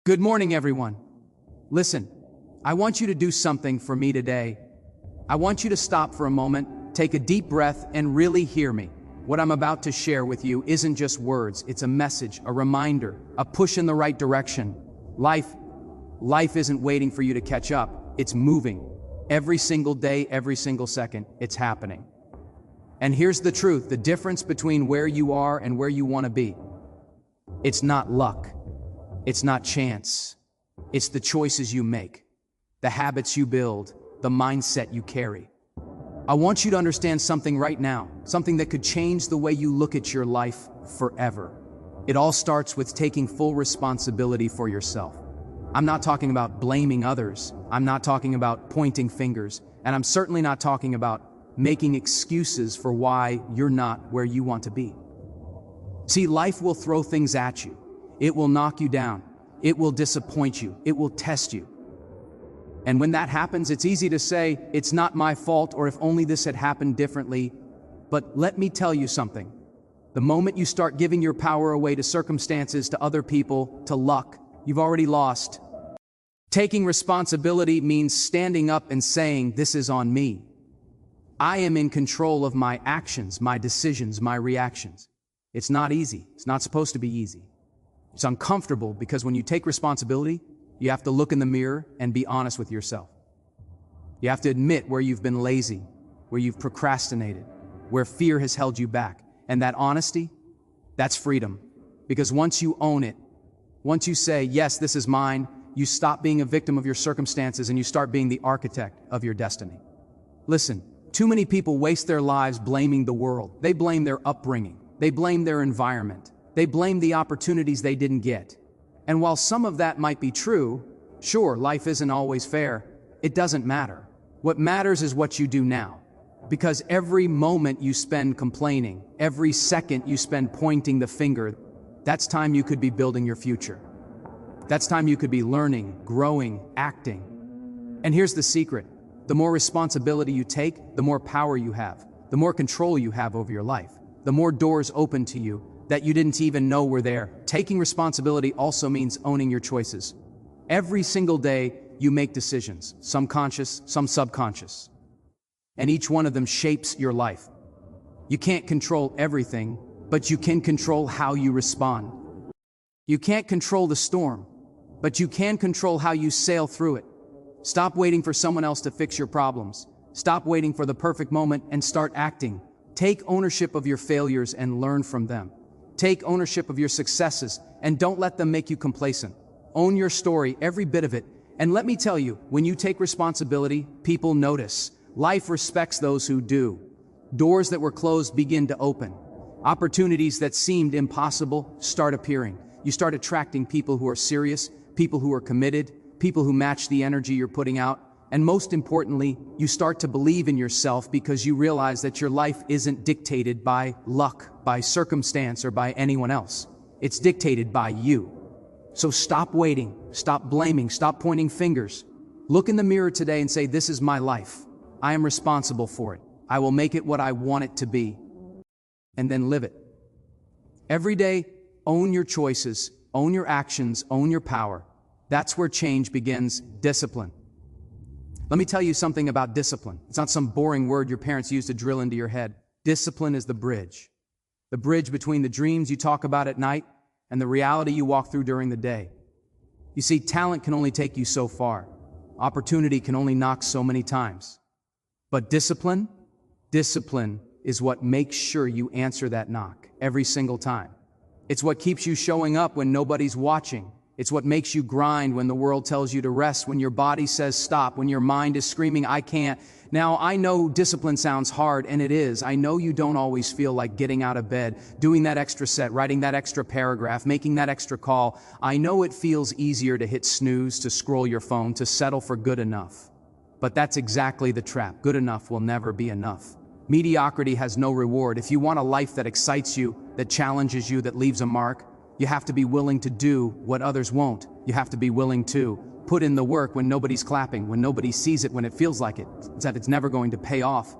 Good morning, everyone. Listen, I want you to do something for me today. I want you to stop for a moment, take a deep breath, and really hear me. What I'm about to share with you isn't just words, it's a message, a reminder, a push in the right direction. Life isn't waiting for you to catch up, it's moving. Every single day, every single second, it's happening. And here's the truth, the difference between where you are and where you want to be. It's not luck. It's not chance. It's the choices you make, the habits you build, the mindset you carry. I want you to understand something right now, something that could change the way you look at your life forever. It all starts with taking full responsibility for yourself. I'm not talking about blaming others. I'm not talking about pointing fingers. And I'm certainly not talking about making excuses for why you're not where you want to be. See, life will throw things at you. It will knock you down. It will disappoint you. It will test you. And when that happens, it's easy to say, it's not my fault, or if only this had happened differently. But let me tell you something. The moment you start giving your power away to circumstances, to other people, to luck, you've already lost. Taking responsibility means standing up and saying, this is on me. I am in control of my actions, my decisions, my reactions. It's not easy. It's not supposed to be easy. It's uncomfortable because when you take responsibility, you have to look in the mirror and be honest with yourself. You have to admit where you've been lazy, where you've procrastinated, where fear has held you back. And that honesty, that's freedom. Because once you own it, once you say, yes, this is mine, you stop being a victim of your circumstances and you start being the architect of your destiny. Listen, too many people waste their lives blaming the world. They blame their upbringing. They blame their environment. They blame the opportunities they didn't get. And while some of that might be true, sure, life isn't always fair, it doesn't matter. What matters is what you do now. Because every moment you spend complaining, every second you spend pointing the finger, that's time you could be building your future. That's time you could be learning, growing, acting. And here's the secret. The more responsibility you take, the more power you have, the more control you have over your life, the more doors open to you that you didn't even know were there. Taking responsibility also means owning your choices. Every single day, you make decisions, some conscious, some subconscious. And each one of them shapes your life. You can't control everything, but you can control how you respond. You can't control the storm, but you can control how you sail through it. Stop waiting for someone else to fix your problems. Stop waiting for the perfect moment and start acting. Take ownership of your failures and learn from them. Take ownership of your successes and don't let them make you complacent. Own your story, every bit of it. And let me tell you, when you take responsibility, people notice. Life respects those who do. Doors that were closed begin to open. Opportunities that seemed impossible start appearing. You start attracting people who are serious, people who are committed, people who match the energy you're putting out. And most importantly, you start to believe in yourself because you realize that your life isn't dictated by luck, by circumstance, or by anyone else. It's dictated by you. So stop waiting, stop blaming, stop pointing fingers. Look in the mirror today and say, this is my life. I am responsible for it. I will make it what I want it to be. And then live it. Every day, own your choices, own your actions, own your power. That's where change begins. Discipline. Let me tell you something about discipline. It's not some boring word your parents used to drill into your head. Discipline is the bridge. The bridge between the dreams you talk about at night and the reality you walk through during the day. You see, talent can only take you so far. Opportunity can only knock so many times. But discipline is what makes sure you answer that knock every single time. It's what keeps you showing up when nobody's watching. It's what makes you grind when the world tells you to rest, when your body says stop, when your mind is screaming, I can't. Now, I know discipline sounds hard, and it is. I know you don't always feel like getting out of bed, doing that extra set, writing that extra paragraph, making that extra call. I know it feels easier to hit snooze, to scroll your phone, to settle for good enough. But that's exactly the trap. Good enough will never be enough. Mediocrity has no reward. If you want a life that excites you, that challenges you, that leaves a mark, you have to be willing to do what others won't. You have to be willing to put in the work when nobody's clapping, when nobody sees it, when it feels like it. It's never going to pay off.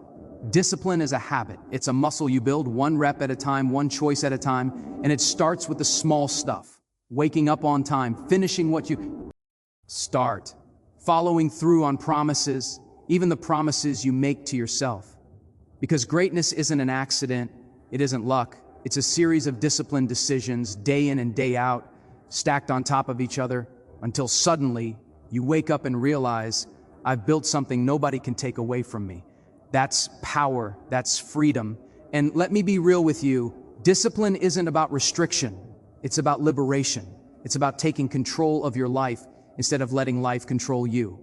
Discipline is a habit. It's a muscle you build one rep at a time, one choice at a time, and it starts with the small stuff. waking up on time, finishing what you start, following through on promises, even the promises you make to yourself. Because greatness isn't an accident, it isn't luck, it's a series of disciplined decisions, day in and day out, stacked on top of each other, until suddenly you wake up and realize, I've built something nobody can take away from me. That's power, that's freedom. And let me be real with you, discipline isn't about restriction, it's about liberation. It's about taking control of your life instead of letting life control you.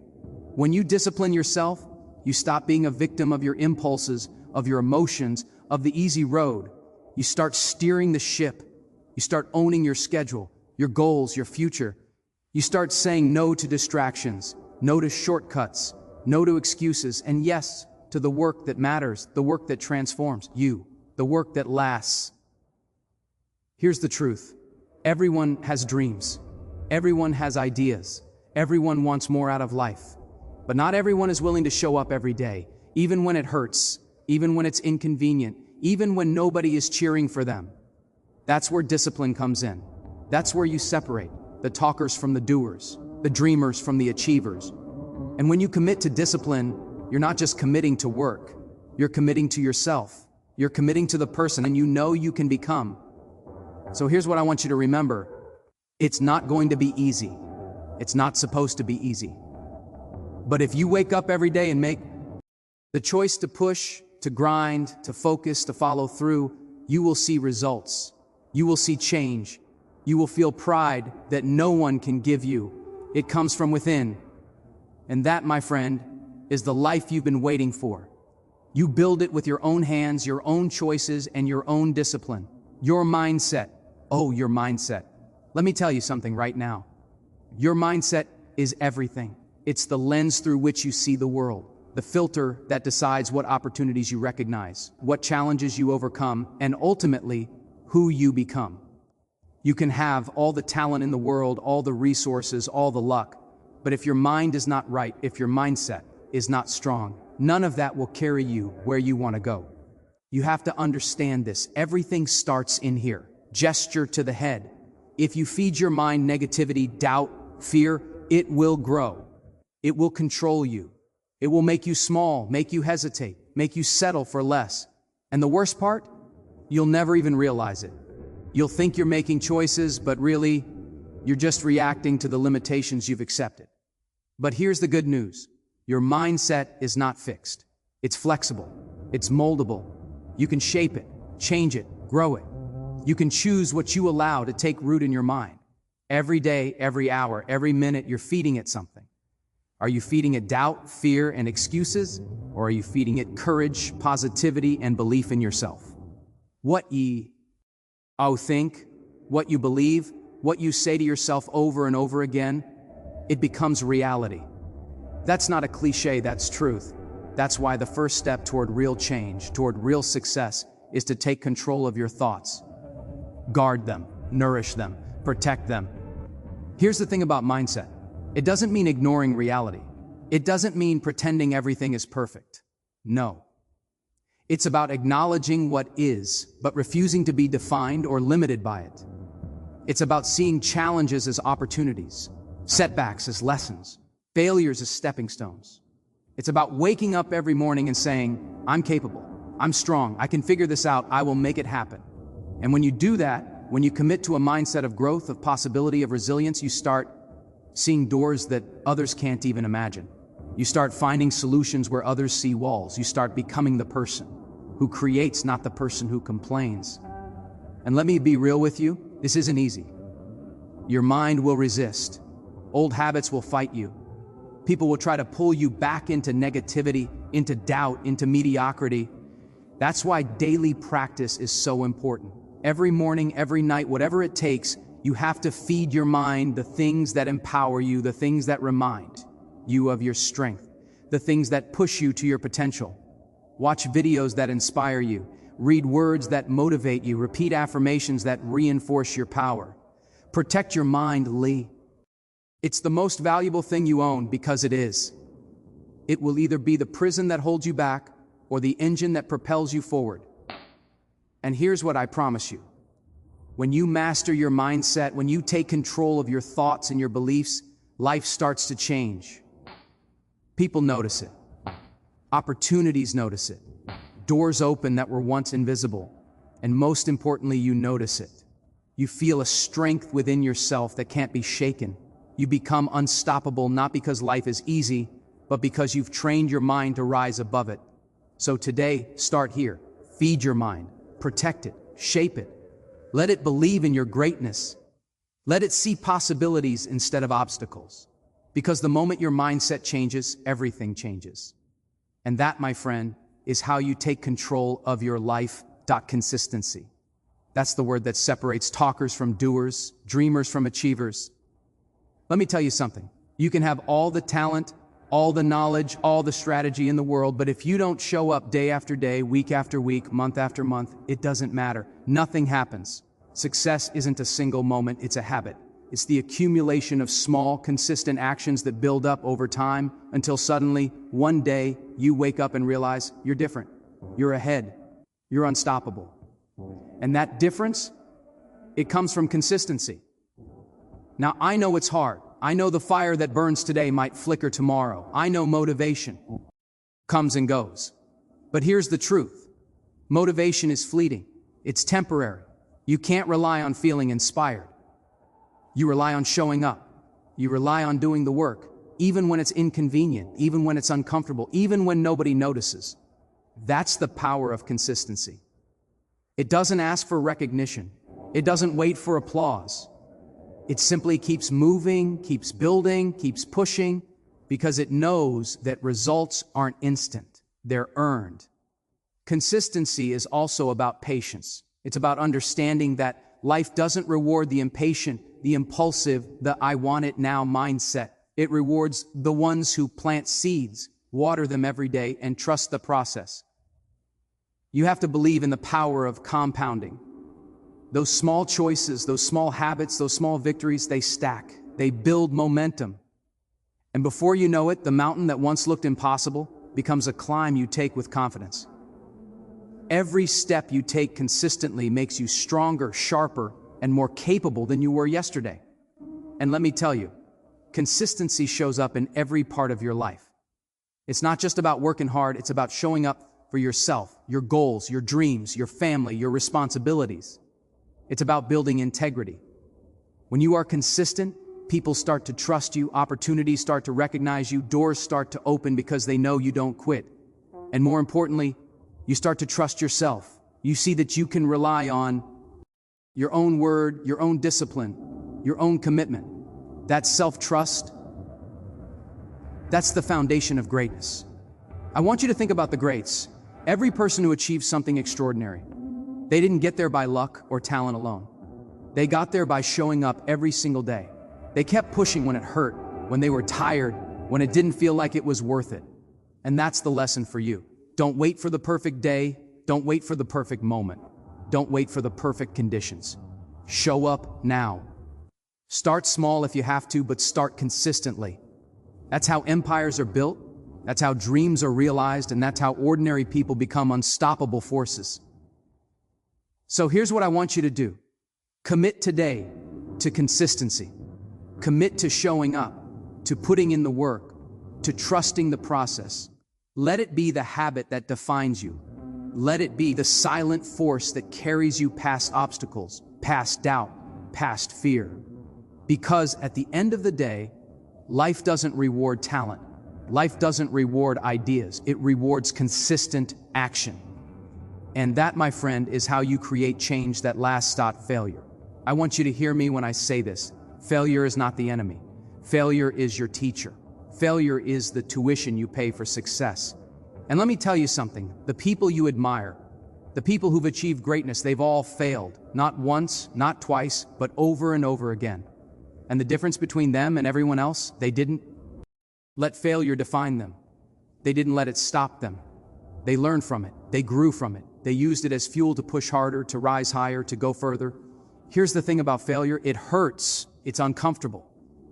When you discipline yourself, you stop being a victim of your impulses, of your emotions, of the easy road. You start steering the ship. You start owning your schedule, your goals, your future. You start saying no to distractions, no to shortcuts, no to excuses, and yes to the work that matters, the work that transforms you, the work that lasts. Here's the truth. Everyone has dreams. Everyone has ideas. Everyone wants more out of life. But not everyone is willing to show up every day, even when it hurts, even when it's inconvenient, even when nobody is cheering for them. That's where discipline comes in. That's where you separate the talkers from the doers, the dreamers from the achievers. And when you commit to discipline, you're not just committing to work, you're committing to yourself. You're committing to the person and you know you can become. So here's what I want you to remember. It's not going to be easy. It's not supposed to be easy. But if you wake up every day and make the choice to push, to grind, to focus, to follow through, you will see results. You will see change. You will feel pride that no one can give you. It comes from within. And that, my friend, is the life you've been waiting for. You build it with your own hands, your own choices, and your own discipline. Your mindset. Oh, your mindset. Let me tell you something right now. Your mindset is everything. It's the lens through which you see the world, the filter that decides what opportunities you recognize, what challenges you overcome, and ultimately, who you become. You can have all the talent in the world, all the resources, all the luck, but if your mind is not right, if your mindset is not strong, none of that will carry you where you want to go. You have to understand this. Everything starts in here. Gesture to the head. If you feed your mind negativity, doubt, fear, it will grow. It will control you. It will make you small, make you hesitate, make you settle for less. And the worst part? You'll never even realize it. You'll think you're making choices, but really, you're just reacting to the limitations you've accepted. But here's the good news. Your mindset is not fixed. It's flexible. It's moldable. You can shape it, change it, grow it. You can choose what you allow to take root in your mind. Every day, every hour, every minute, you're feeding it something. Are you feeding it doubt, fear, and excuses? Or are you feeding it courage, positivity, and belief in yourself? What you think, what you believe, what you say to yourself over and over again, it becomes reality. That's not a cliche, that's truth. That's why the first step toward real change, toward real success, is to take control of your thoughts. Guard them, nourish them, protect them. Here's the thing about mindset. It doesn't mean ignoring reality. It doesn't mean pretending everything is perfect. No. It's about acknowledging what is, but refusing to be defined or limited by it. It's about seeing challenges as opportunities, setbacks as lessons, failures as stepping stones. It's about waking up every morning and saying, I'm capable, I'm strong, I can figure this out, I will make it happen. And when you do that, when you commit to a mindset of growth, of possibility, of resilience, you start seeing doors that others can't even imagine. You start finding solutions where others see walls. You start becoming the person who creates, not the person who complains. And let me be real with you, this isn't easy. Your mind will resist. Old habits will fight you. People will try to pull you back into negativity, into doubt, into mediocrity. That's why daily practice is so important. Every morning, every night, whatever it takes, you have to feed your mind the things that empower you, the things that remind you of your strength, the things that push you to your potential. Watch videos that inspire you. Read words that motivate you. Repeat affirmations that reinforce your power. Protect your mind, Lee. It's the most valuable thing you own because it is. It will either be the prison that holds you back or the engine that propels you forward. And here's what I promise you. When you master your mindset, when you take control of your thoughts and your beliefs, life starts to change. People notice it. Opportunities notice it. Doors open that were once invisible. And most importantly, you notice it. You feel a strength within yourself that can't be shaken. You become unstoppable not because life is easy, but because you've trained your mind to rise above it. So today, start here. Feed your mind. Protect it. Shape it. Let it believe in your greatness. Let it see possibilities instead of obstacles. Because the moment your mindset changes, everything changes. And that, my friend, is how you take control of your life. Consistency. That's the word that separates talkers from doers, dreamers from achievers. Let me tell you something. You can have all the talent, all the knowledge, all the strategy in the world, but if you don't show up day after day, week after week, month after month, it doesn't matter. Nothing happens. Success isn't a single moment, it's a habit. It's the accumulation of small, consistent actions that build up over time until suddenly, one day, you wake up and realize you're different. You're ahead. You're unstoppable. And that difference, it comes from consistency. Now, I know it's hard. I know the fire that burns today might flicker tomorrow. I know motivation comes and goes. But here's the truth. Motivation is fleeting. It's temporary. You can't rely on feeling inspired. You rely on showing up. You rely on doing the work, even when it's inconvenient, even when it's uncomfortable, even when nobody notices. That's the power of consistency. It doesn't ask for recognition. It doesn't wait for applause. It simply keeps moving, keeps building, keeps pushing, because it knows that results aren't instant. They're earned. Consistency is also about patience. It's about understanding that life doesn't reward the impatient, the impulsive, the I want it now mindset. It rewards the ones who plant seeds, water them every day, and trust the process. You have to believe in the power of compounding. Those small choices, those small habits, those small victories, they stack. They build momentum. And before you know it, the mountain that once looked impossible becomes a climb you take with confidence. Every step you take consistently makes you stronger, sharper, and more capable than you were yesterday. And let me tell you, consistency shows up in every part of your life. It's not just about working hard, it's about showing up for yourself, your goals, your dreams, your family, your responsibilities. It's about building integrity. When you are consistent, people start to trust you, opportunities start to recognize you, doors start to open because they know you don't quit. And more importantly, you start to trust yourself. You see that you can rely on your own word, your own discipline, your own commitment. That self-trust, that's the foundation of greatness. I want you to think about the greats. Every person who achieved something extraordinary, they didn't get there by luck or talent alone. They got there by showing up every single day. They kept pushing when it hurt, when they were tired, when it didn't feel like it was worth it. And that's the lesson for you. Don't wait for the perfect day. Don't wait for the perfect moment. Don't wait for the perfect conditions. Show up now. Start small if you have to, but start consistently. That's how empires are built. That's how dreams are realized, and that's how ordinary people become unstoppable forces. So here's what I want you to do. Commit today to consistency. Commit to showing up, to putting in the work, to trusting the process. Let it be the habit that defines you. Let it be the silent force that carries you past obstacles, past doubt, past fear. Because at the end of the day, life doesn't reward talent. Life doesn't reward ideas. It rewards consistent action. And that, my friend, is how you create change that lasts. Failure. I want you to hear me when I say this. Failure is not the enemy. Failure is your teacher. Failure is the tuition you pay for success. And let me tell you something. The people you admire, the people who've achieved greatness, they've all failed. Not once, not twice, but over and over again. And the difference between them and everyone else, they didn't let failure define them. They didn't let it stop them. They learned from it. They grew from it. They used it as fuel to push harder, to rise higher, to go further. Here's the thing about failure. It hurts. It's uncomfortable.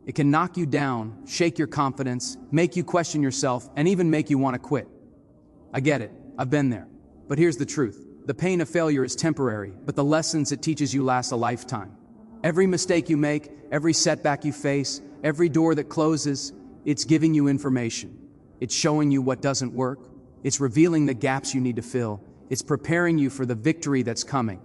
It can knock you down, shake your confidence, make you question yourself, and even make you want to quit. I get it. I've been there. But here's the truth. the pain of failure is temporary, but the lessons it teaches you last a lifetime. Every mistake you make, every setback you face, every door that closes, it's giving you information. It's showing you what doesn't work. It's revealing the gaps you need to fill. It's preparing you for the victory that's coming.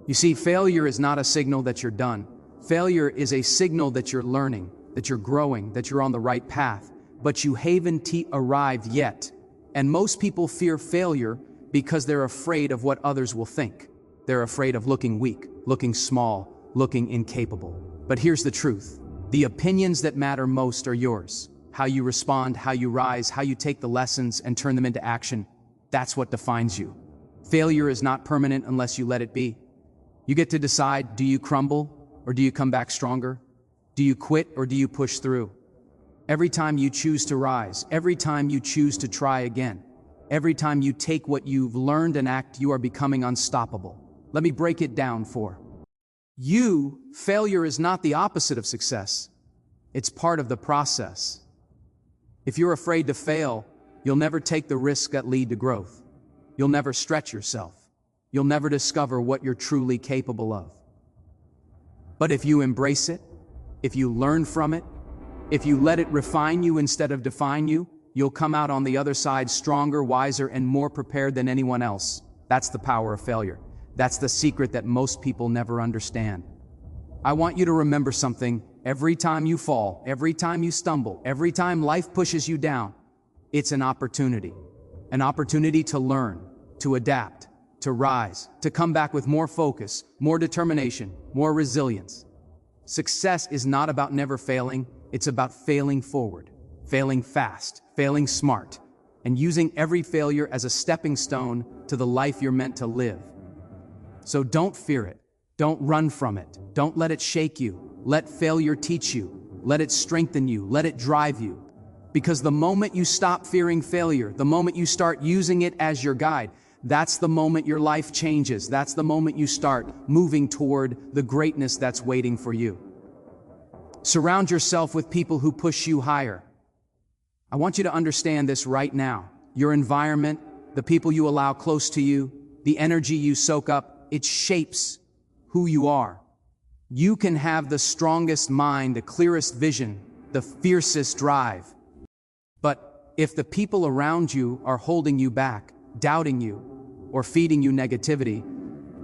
You see, failure is not a signal that you're done. Failure is a signal that you're learning, that you're growing, that you're on the right path, but you haven't arrived yet. And most people fear failure because they're afraid of what others will think. They're afraid of looking weak, looking small, looking incapable. But here's the truth. The opinions that matter most are yours. How you respond, how you rise, how you take the lessons and turn them into action. That's what defines you. Failure is not permanent unless you let it be. You get to decide, do you crumble or do you come back stronger? Do you quit or do you push through? Every time you choose to rise, every time you choose to try again, every time you take what you've learned and act, you are becoming unstoppable. Let me break it down for you. Failure is not the opposite of success. It's part of the process. If you're afraid to fail, you'll never take the risks that lead to growth. You'll never stretch yourself. You'll never discover what you're truly capable of. But if you embrace it, if you learn from it, if you let it refine you instead of define you, you'll come out on the other side stronger, wiser, and more prepared than anyone else. That's the power of failure. That's the secret that most people never understand. I want you to remember something. Every time you fall, every time you stumble, every time life pushes you down, it's an opportunity to learn, to adapt, to rise, to come back with more focus, more determination, more resilience. Success is not about never failing, it's about failing forward, failing fast, failing smart, and using every failure as a stepping stone to the life you're meant to live. So don't fear it, don't run from it, don't let it shake you. Let failure teach you, let it strengthen you, let it drive you. Because the moment you stop fearing failure, the moment you start using it as your guide, that's the moment your life changes. That's the moment you start moving toward the greatness that's waiting for you. Surround yourself with people who push you higher. I want you to understand this right now. Your environment, the people you allow close to you, the energy you soak up, it shapes who you are. You can have the strongest mind, the clearest vision, the fiercest drive. But if the people around you are holding you back, doubting you, or feeding you negativity,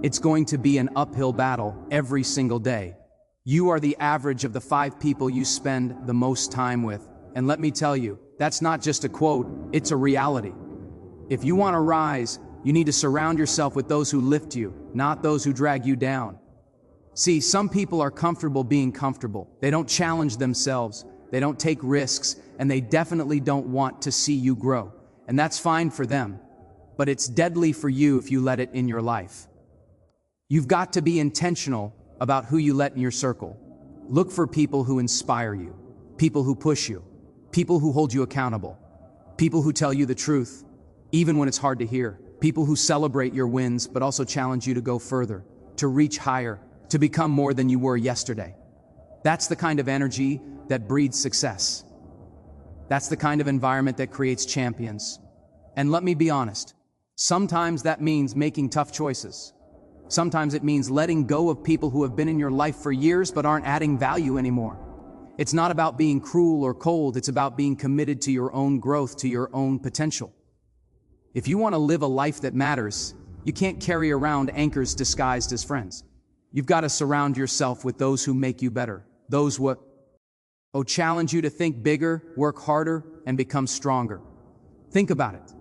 it's going to be an uphill battle every single day. You are the average of the 5 people you spend the most time with. And let me tell you, that's not just a quote, it's a reality. If you want to rise, you need to surround yourself with those who lift you, not those who drag you down. See, some people are comfortable being comfortable. They don't challenge themselves, they don't take risks, and they definitely don't want to see you grow. And that's fine for them. But it's deadly for you if you let it in your life. You've got to be intentional about who you let in your circle. Look for people who inspire you, people who push you, people who hold you accountable, people who tell you the truth, even when it's hard to hear, people who celebrate your wins but also challenge you to go further, to reach higher, to become more than you were yesterday. That's the kind of energy that breeds success. That's the kind of environment that creates champions. And let me be honest, sometimes that means making tough choices. Sometimes it means letting go of people who have been in your life for years but aren't adding value anymore. It's not about being cruel or cold, it's about being committed to your own growth, to your own potential. If you want to live a life that matters, you can't carry around anchors disguised as friends. You've got to surround yourself with those who make you better, those who challenge you to think bigger, work harder, and become stronger. Think about it.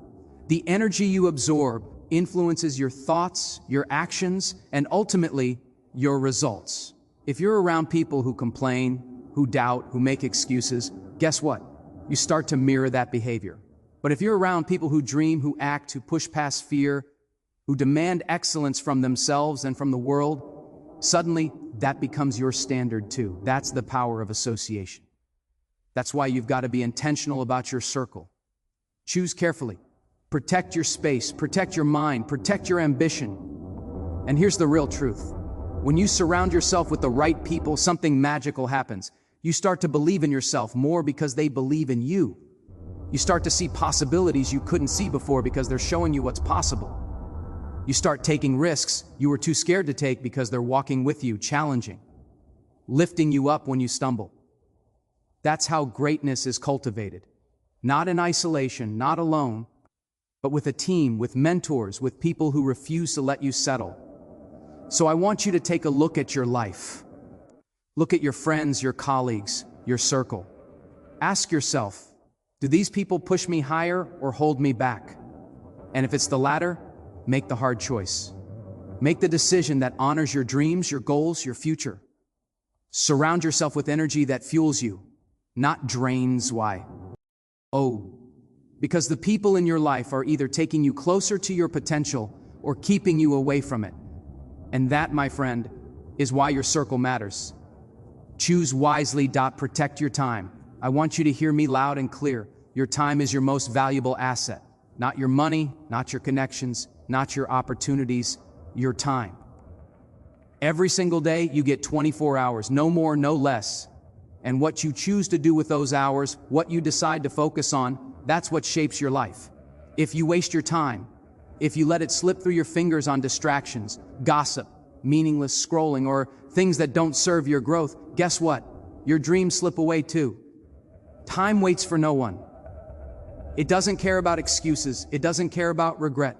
The energy you absorb influences your thoughts, your actions, and ultimately, your results. If you're around people who complain, who doubt, who make excuses, guess what? You start to mirror that behavior. But if you're around people who dream, who act, who push past fear, who demand excellence from themselves and from the world, suddenly that becomes your standard too. That's the power of association. That's why you've got to be intentional about your circle. Choose carefully. Protect your space, protect your mind, protect your ambition. And here's the real truth. When you surround yourself with the right people, something magical happens. You start to believe in yourself more because they believe in you. You start to see possibilities you couldn't see before because they're showing you what's possible. You start taking risks you were too scared to take because they're walking with you, challenging, lifting you up when you stumble. That's how greatness is cultivated. Not in isolation, not alone, but with a team, with mentors, with people who refuse to let you settle. So I want you to take a look at your life. Look at your friends, your colleagues, your circle. Ask yourself, do these people push me higher or hold me back? And if it's the latter, make the hard choice. Make the decision that honors your dreams, your goals, your future. Surround yourself with energy that fuels you, not drains. Why? Oh, because the people in your life are either taking you closer to your potential or keeping you away from it. And that, my friend, is why your circle matters. Choose wisely. Protect your time. I want you to hear me loud and clear. Your time is your most valuable asset. Not your money, not your connections, not your opportunities, your time. Every single day, you get 24 hours, no more, no less. And what you choose to do with those hours, what you decide to focus on, that's what shapes your life. If you waste your time, if you let it slip through your fingers on distractions, gossip, meaningless scrolling, or things that don't serve your growth, guess what? Your dreams slip away too. Time waits for no one. It doesn't care about excuses. It doesn't care about regret.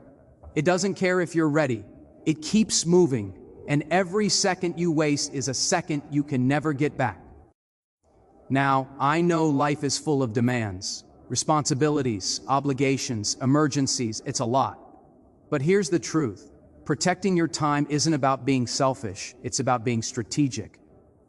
It doesn't care if you're ready. It keeps moving, and every second you waste is a second you can never get back. Now, I know life is full of demands, responsibilities, obligations, emergencies. It's a lot. But here's the truth. Protecting your time isn't about being selfish. It's about being strategic.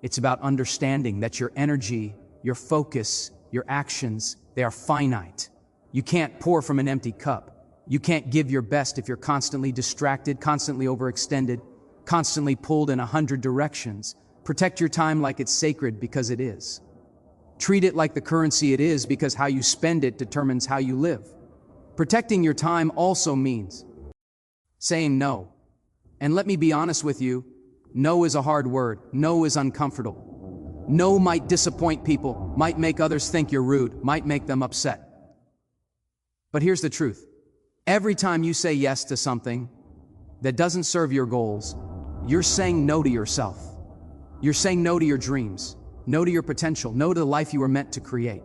It's about understanding that your energy, your focus, your actions, they are finite. You can't pour from an empty cup. You can't give your best if you're constantly distracted, constantly overextended, constantly pulled in 100 directions. Protect your time like it's sacred, because it is. Treat it like the currency it is, because how you spend it determines how you live. Protecting your time also means saying no. And let me be honest with you, no is a hard word. No is uncomfortable. No might disappoint people, might make others think you're rude, might make them upset. But here's the truth. Every time you say yes to something that doesn't serve your goals, you're saying no to yourself. You're saying no to your dreams, no to your potential, no to the life you were meant to create.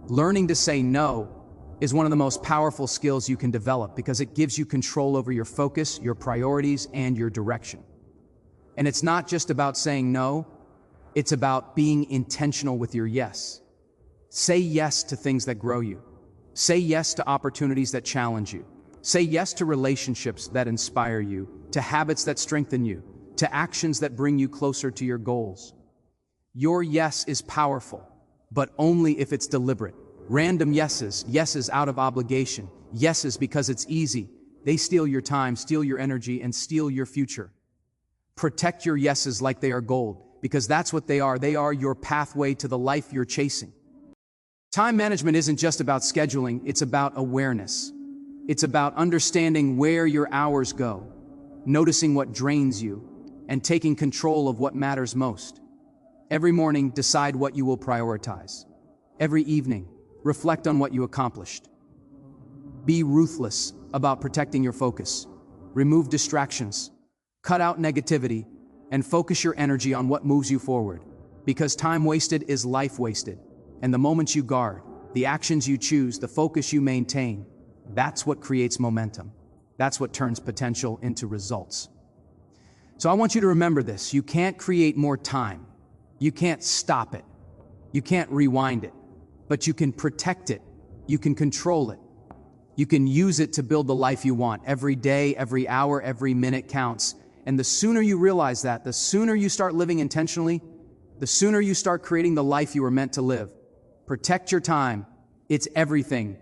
Learning to say no is one of the most powerful skills you can develop, because it gives you control over your focus, your priorities, and your direction. And it's not just about saying no, it's about being intentional with your yes. Say yes to things that grow you. Say yes to opportunities that challenge you. Say yes to relationships that inspire you, to habits that strengthen you, to actions that bring you closer to your goals. Your yes is powerful, but only if it's deliberate. Random yeses, yeses out of obligation, yeses because it's easy, they steal your time, steal your energy, and steal your future. Protect your yeses like they are gold, because that's what they are. They are your pathway to the life you're chasing. Time management isn't just about scheduling, it's about awareness. It's about understanding where your hours go, noticing what drains you, and taking control of what matters most. Every morning, decide what you will prioritize. Every evening, reflect on what you accomplished. Be ruthless about protecting your focus. Remove distractions, cut out negativity, and focus your energy on what moves you forward. Because time wasted is life wasted. And the moments you guard, the actions you choose, the focus you maintain, that's what creates momentum. That's what turns potential into results. So I want you to remember this. You can't create more time. You can't stop it. You can't rewind it. But you can protect it. You can control it. You can use it to build the life you want. Every day, every hour, every minute counts. And the sooner you realize that, the sooner you start living intentionally, the sooner you start creating the life you were meant to live. Protect your time. It's everything.